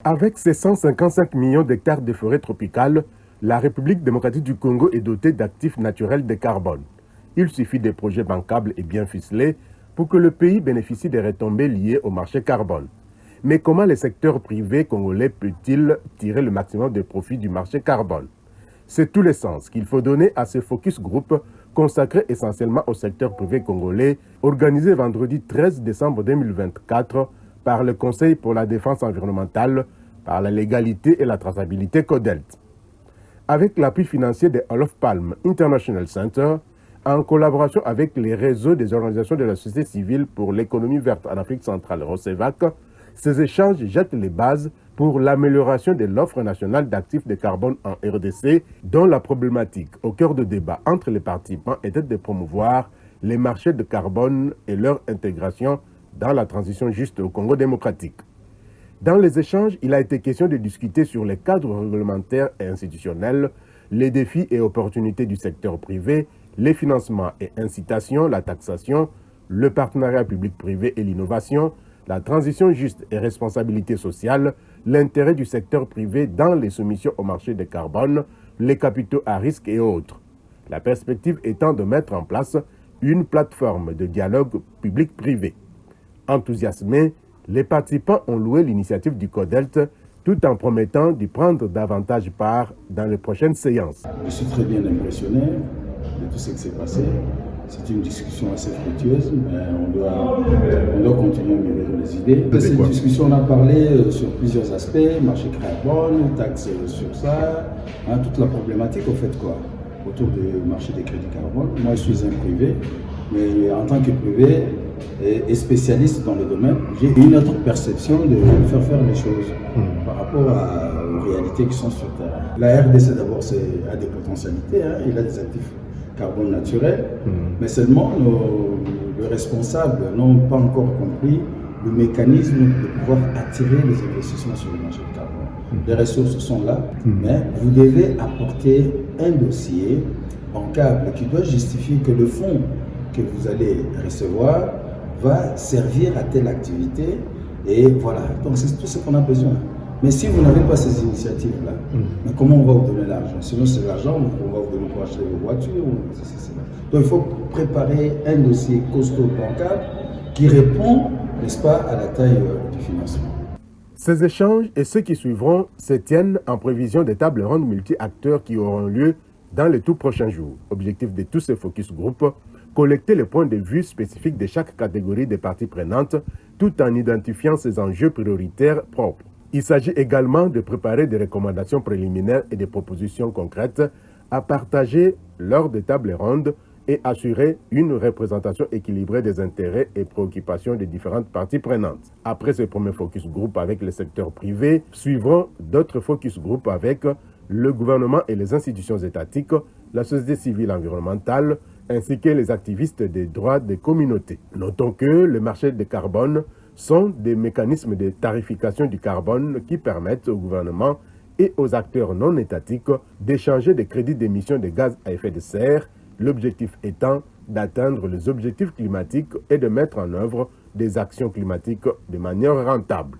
Avec ses 155 millions d'hectares de forêts tropicales, la République démocratique du Congo est dotée d'actifs naturels de carbone. Il suffit de projets bancables et bien ficelés pour que le pays bénéficie des retombées liées au marché carbone. Mais comment le secteur privé congolais peut-il tirer le maximum de profit du marché carbone? C'est tout le sens qu'il faut donner à ce focus group consacré essentiellement au secteur privé congolais, organisé vendredi 13 décembre 2024 par le Conseil pour la défense environnementale, par la légalité et la traçabilité CODELT. Avec l'appui financier de Olof Palme International Center, en collaboration avec les réseaux des organisations de la société civile pour l'économie verte en Afrique centrale, ROCEVAC, ces échanges jettent les bases pour l'amélioration de l'offre nationale d'actifs de carbone en RDC, dont la problématique au cœur de débat entre les participants était de promouvoir les marchés de carbone et leur intégration dans la transition juste au Congo démocratique. Dans les échanges, il a été question de discuter sur les cadres réglementaires et institutionnels, les défis et opportunités du secteur privé, les financements et incitations, la taxation, le partenariat public-privé et l'innovation, la transition juste et responsabilité sociale, l'intérêt du secteur privé dans les soumissions au marché de carbone, les capitaux à risque et autres. La perspective étant de mettre en place une plateforme de dialogue public-privé. Enthousiasmés, les participants ont loué l'initiative du CODELT tout en promettant d'y prendre davantage part dans les prochaines séances. Je suis très bien impressionné de tout ce qui s'est passé. C'est une discussion assez fructueuse, mais on doit continuer à mûrir les idées. De cette discussion, on a parlé sur plusieurs aspects, marché carbone, taxes sur ça, toute la problématique, au fait, autour du marché des crédits carbone. Moi, je suis un privé, mais en tant que privé et spécialiste dans le domaine, j'ai une autre perception de faire les choses par rapport aux réalités qui sont sur Terre. La RDC, d'abord, a des potentialités, il a des actifs carbone naturel, mais seulement les responsables n'ont pas encore compris le mécanisme de pouvoir attirer les investissements sur le marché de carbone. Les ressources sont là, mais vous devez apporter un dossier bancable qui doit justifier que le fonds que vous allez recevoir va servir à telle activité, et voilà. Donc c'est tout ce qu'on a besoin. Mais si vous n'avez pas ces initiatives-là, mais comment on va vous donner l'argent? Sinon, c'est l'argent qu'on va vous donner pour acheter vos voitures. Donc, il faut préparer un dossier costaud bancable qui répond, n'est-ce pas, à la taille du financement. Ces échanges et ceux qui suivront se tiennent en prévision des tables rondes multi-acteurs qui auront lieu dans les tout prochains jours. Objectif de tous ces focus group, collecter les points de vue spécifiques de chaque catégorie des parties prenantes, tout en identifiant ses enjeux prioritaires propres. Il s'agit également de préparer des recommandations préliminaires et des propositions concrètes à partager lors des tables rondes et assurer une représentation équilibrée des intérêts et préoccupations des différentes parties prenantes. Après ce premier focus group avec le secteur privé, suivront d'autres focus group avec le gouvernement et les institutions étatiques, la société civile environnementale, ainsi que les activistes des droits des communautés. Notons que le marché de carbone sont des mécanismes de tarification du carbone qui permettent au gouvernement et aux acteurs non étatiques d'échanger des crédits d'émission de gaz à effet de serre, l'objectif étant d'atteindre les objectifs climatiques et de mettre en œuvre des actions climatiques de manière rentable.